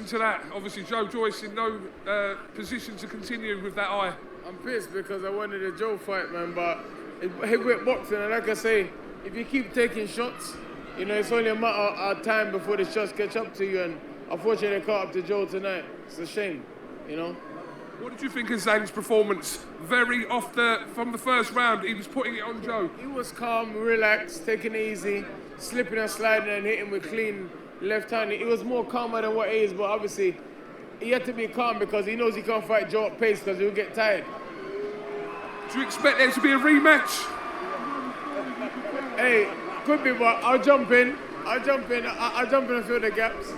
to that? Obviously, Joyce in no position to continue with that eye. I'm pissed because I wanted a Joe fight, man, but it's heavyweight boxing, and like I say, if you keep taking shots, you know, it's only a matter of time before the shots catch up to you, and unfortunately, they caught up to Joe tonight. It's a shame, you know. What did you think of Zhang's performance? From the first round, he was putting it on Joe. He was calm, relaxed, taking it easy, slipping and sliding and hitting with clean left hand. He was more calmer than what he is, but obviously he had to be calm because he knows he can't fight Joe at pace because he'll get tired. Do you expect there to be a rematch? Hey, could be, but I'll jump in. I'll jump in and fill the gaps.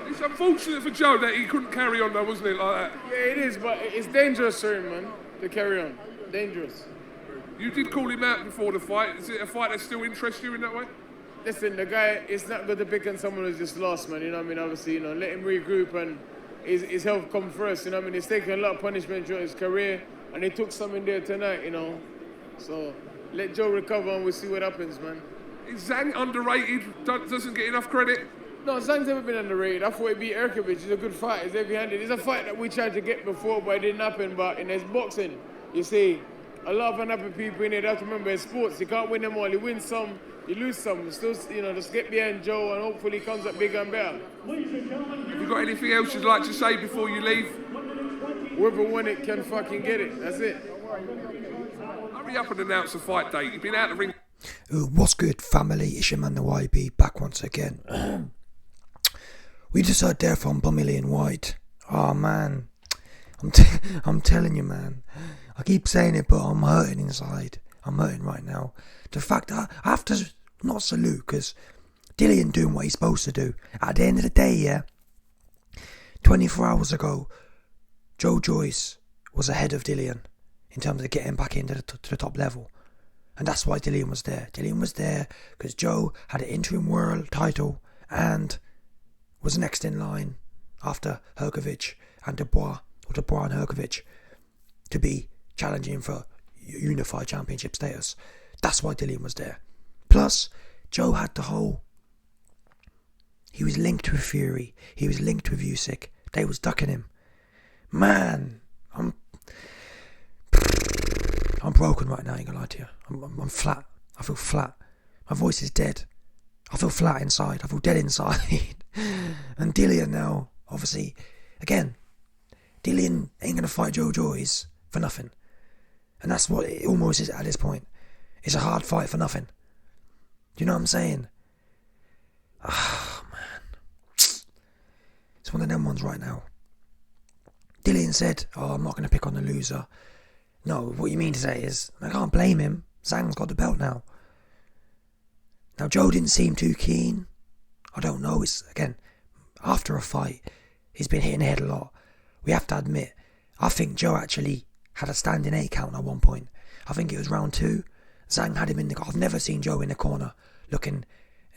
It's unfortunate for Joe that he couldn't carry on though, wasn't it, like that? Yeah, it is, but it's dangerous for him, man, to carry on. Dangerous. You did call him out before the fight. Is it a fight that still interests you in that way? Listen, the guy, it's not good to pick on someone who's just lost, man. You know what I mean? Obviously, you know, let him regroup and his health come first. You know what I mean? He's taken a lot of punishment throughout his career, and he took some in there tonight, you know. So let Joe recover and we'll see what happens, man. Is Zhang underrated? Doesn't get enough credit? No, Zhang's never been underrated. I thought he beat Erkovic. He's a good fight. He's heavy-handed. It's a fight that we tried to get before, but it didn't happen. But in his boxing, you see, a lot of unhappy people in it. You have to remember, it's sports. You can't win them all. You win some, you lose some. Still, you know, just get behind Joe and hopefully he comes up bigger and better. Have you got anything else you'd like to say before you leave? Whoever won it can fucking get it. That's it. Hurry up and announce the fight date. You've been out of the ring. What's good, family? It's your man, the YB, back once again. We just heard there from DILLIAN WHYTE. Oh man, I'm telling you, man. I keep saying it, but I'm hurting inside. I'm hurting right now. The fact that I have to not salute, because Dillian doing what he's supposed to do. At the end of the day, yeah, 24 hours ago, JOYCE was ahead of Dillian in terms of getting back into the top level. And that's why Dillian was there. Dillian was there because Joe had an interim world title and was next in line after Herkovic and Dubois and Herkovic to be challenging for unified championship status. That's why Dillian was there. Plus, Joe had the whole... He was linked with Fury. He was linked with Usyk. They was ducking him. Man, I'm broken right now, I ain't gonna lie to you. I'm flat. I feel flat. My voice is dead. I feel flat inside. I feel dead inside. And Dillian now, obviously, again, Dillian ain't going to fight JOYCE for nothing. And that's what it almost is at this point. It's a hard fight for nothing. Do you know what I'm saying? Ah, man. It's one of them ones right now. Dillian said, oh, I'm not going to pick on the loser. No, what you mean to say is, I can't blame him. Zhang's got the belt now. Now, Joe didn't seem too keen. I don't know. It's, again, after a fight, he's been hitting the head a lot. We have to admit, I think Joe actually had a standing 8 count at one point. I think it was round 2. Zhang had him in the... I've never seen Joe in the corner looking...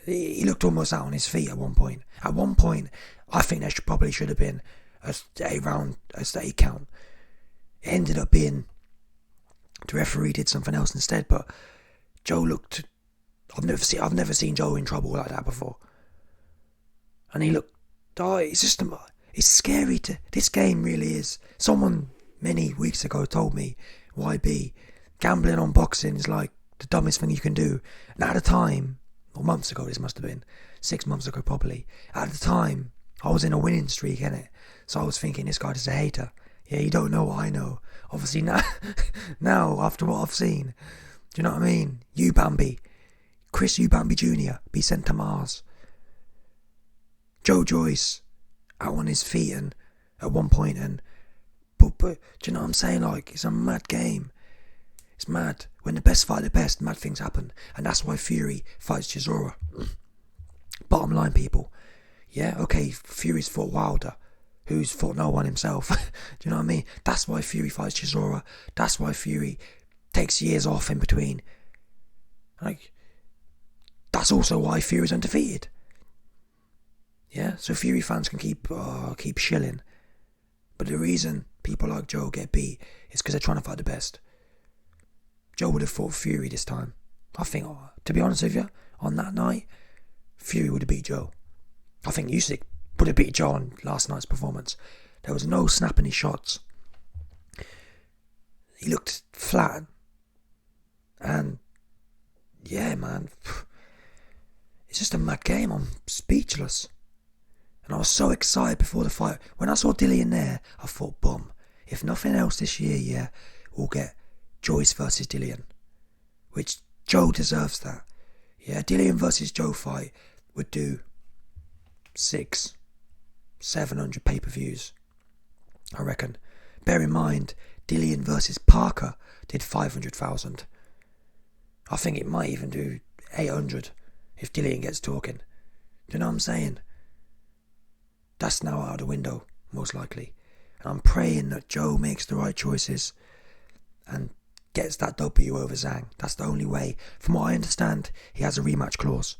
He looked almost out on his feet at one point. At one point, I think there probably should have been a 8 count. It ended up being... The referee did something else instead, but Joe looked... I've never seen Joe in trouble like that before. And he looked... Oh, it's just... It's scary to... This game really is... Someone many weeks ago told me, YB, gambling on boxing is like the dumbest thing you can do. And at the time, or months ago this must have been, 6 months ago probably, at the time, I was in a winning streak, innit? So I was thinking, this guy is a hater. Yeah, you don't know what I know. Obviously now, after what I've seen, do you know what I mean? Chris Bambi Jr. be sent to Mars. JOYCE out on his feet and at one point, and but do you know what I'm saying? Like, it's a mad game. It's mad. When the best fight the best, mad things happen, and that's why Fury fights Chisora. Bottom line, people. Yeah, okay, Fury's fought Wilder, who's fought no one himself. Do you know what I mean? That's why Fury fights Chisora. That's why Fury takes years off in between. Like, that's also why Fury's undefeated. Yeah, so Fury fans can keep shilling. But the reason people like Joe get beat is because they're trying to fight the best. Joe would have fought Fury this time. I think, to be honest with you, on that night, Fury would have beat Joe. I think Usyk Would have beat Joe on last night's performance. There was no snap in his shots. He looked flat. And yeah, man, it's just a mad game. I'm speechless. And I was so excited before the fight. When I saw Dillian there, I thought, boom, if nothing else this year, yeah, we'll get Joyce versus Dillian. Which Joe deserves that. Yeah, Dillian versus Joe fight would do 600-700 pay-per-views, I reckon. Bear in mind, Dillian versus Parker did 500,000. I think it might even do 800 if Dillian gets talking. Do you know what I'm saying? That's now out of the window, most likely. And I'm praying that Joe makes the right choices and gets that W over Zhang. That's the only way. From what I understand, he has a rematch clause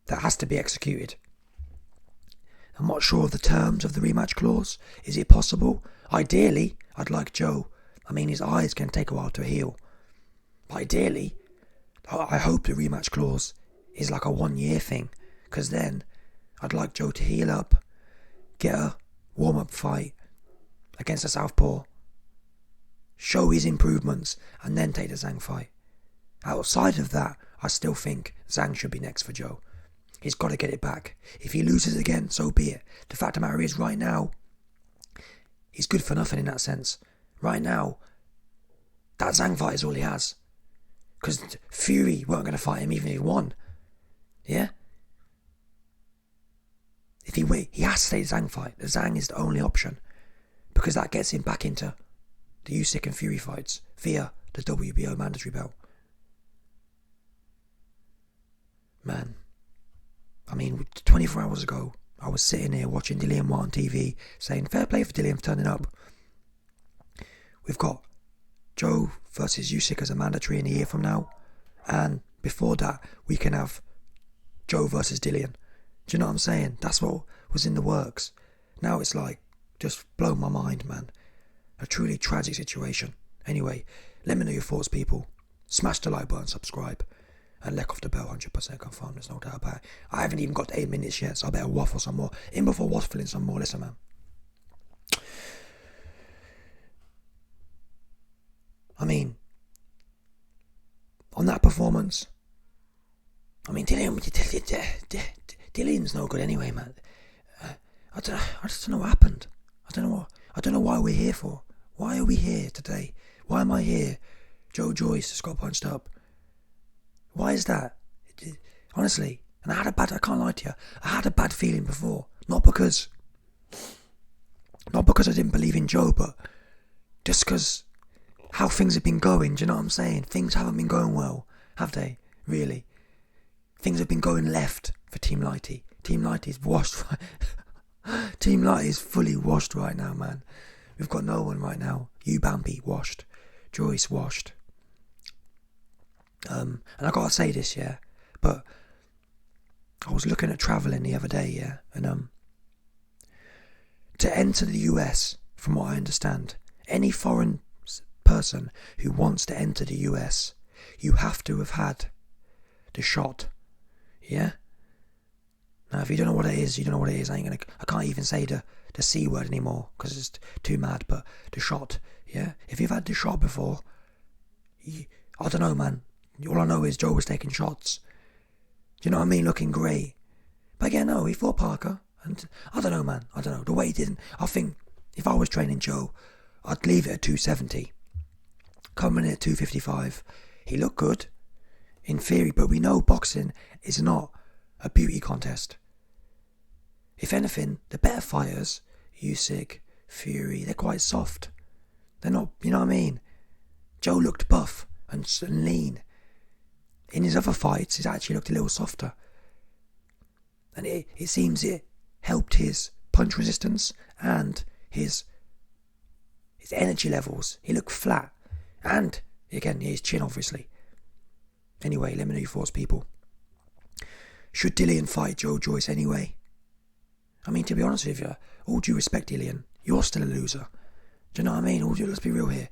that has to be executed. I'm not sure of the terms of the rematch clause. Is it possible? Ideally, I'd like Joe. I mean, his eyes can take a while to heal. But ideally, I hope the rematch clause is like a 1-year thing. Because then, I'd like Joe to heal up, get a warm-up fight against a southpaw, show his improvements, and then take the Zhang fight. Outside of that, I still think Zhang should be next for Joe. He's got to get it back. If he loses again, so be it. The fact of the matter is, right now, he's good for nothing in that sense. Right now, that Zhang fight is all he has. Because Fury weren't going to fight him even if he won. Yeah? If he has to take the Zhang fight. The Zhang is the only option. Because that gets him back into the Usyk and Fury fights via the WBO mandatory belt. Man. I mean, 24 hours ago, I was sitting here watching DILLIAN WHYTE on TV saying, fair play for Dillian for turning up. We've got Joe versus Usyk as a mandatory in a year from now. And before that, we can have Joe versus Dillian. Do you know what I'm saying? That's what was in the works. Now it's like, just blown my mind, man. A truly tragic situation. Anyway, let me know your thoughts, people. Smash the like button, subscribe, and let off the bell, 100% confirmed, there's no doubt about it. I haven't even got 8 minutes yet, so I better waffle some more. In before waffling some more, listen, man. I mean, on that performance, I mean, Dillian's no good anyway, man. I just don't know what happened. I don't know why we're here for. Why are we here today? Why am I here? Joe Joyce just got punched up. Why is that? Honestly, and I can't lie to you, I had a bad feeling before. Not because I didn't believe in Joe, but just because how things have been going, do you know what I'm saying? Things haven't been going well, have they? Really? Things have been going left for Team Lighty. Team Lighty's washed. Team Lighty is fully washed right now, man. We've got no one right now. You Bambi, washed. Joyce, washed. And I gotta say this, yeah, but I was looking at travelling the other day, yeah, and to enter the US, from what I understand, any foreign person who wants to enter the US, you have to have had the shot, yeah. Now, if you don't know what it is, you don't know what it is. I can't even say the C word anymore because it's too mad. But the shot, yeah. If you've had the shot before, I don't know, man. All I know is Joe was taking shots. Do you know what I mean? Looking great. But again, no, he fought Parker. And I don't know, man. I don't know. The way he didn't. I think if I was training Joe, I'd leave it at 270. Coming in at 255. He looked good, in theory. But we know boxing is not a beauty contest. If anything, the better fighters, Usyk, Fury, they're quite soft. They're not, you know what I mean? Joe looked buff and lean. In his other fights, he's actually looked a little softer. And it seems it helped his punch resistance and his energy levels. He looked flat. And, again, his chin, obviously. Anyway, let me know your thoughts, people. Should Dillian fight Joe Joyce anyway? I mean, to be honest with you, all due respect, Dillian, you're still a loser. Do you know what I mean? Let's be real here.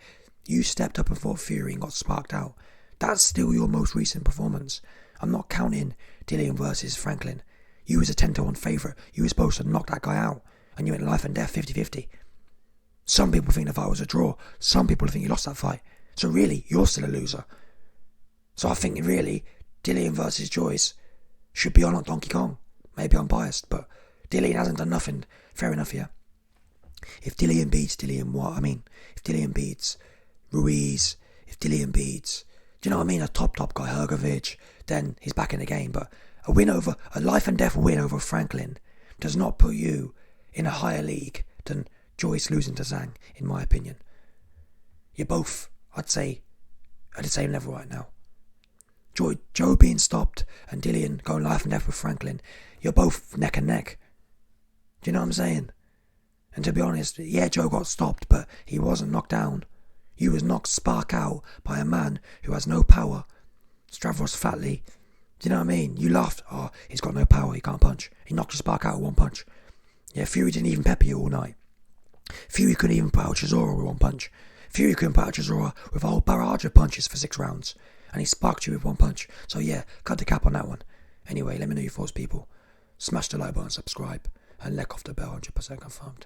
You stepped up and fought Fury and got sparked out. That's still your most recent performance. I'm not counting Dillian versus Franklin. You was a 10-1 favourite. You were supposed to knock that guy out. And you went life and death, 50-50. Some people think the fight was a draw. Some people think you lost that fight. So really, you're still a loser. So I think really, Dillian versus Joyce should be on Donkey Kong. Maybe I'm biased, but Dillian hasn't done nothing. Fair enough, yeah. If Dillian beats if Dillian beats Ruiz, if Dillian beats, do you know what I mean, a top guy, Hergovich, then he's back in the game. But a life and death win over Franklin does not put you in a higher league than Joyce losing to Zhang, in my opinion. You're both, I'd say, at the same level right now. Joe being stopped and Dillian going life and death with Franklin, you're both neck and neck. Do you know what I'm saying? And to be honest, yeah, Joe got stopped, but he wasn't knocked down. You was knocked spark out by a man who has no power. Stavros Flatley. Do you know what I mean? You laughed, oh, he's got no power, he can't punch. He knocked you spark out with one punch. Yeah, Fury didn't even pepper you all night. Fury couldn't even put out Chisora with one punch. Fury couldn't put out Chisora with a whole barrage of punches for 6 rounds. And he sparked you with one punch. So yeah, cut the cap on that one. Anyway, let me know your thoughts, people. Smash the like button, subscribe, and let off the bell, 100% confirmed.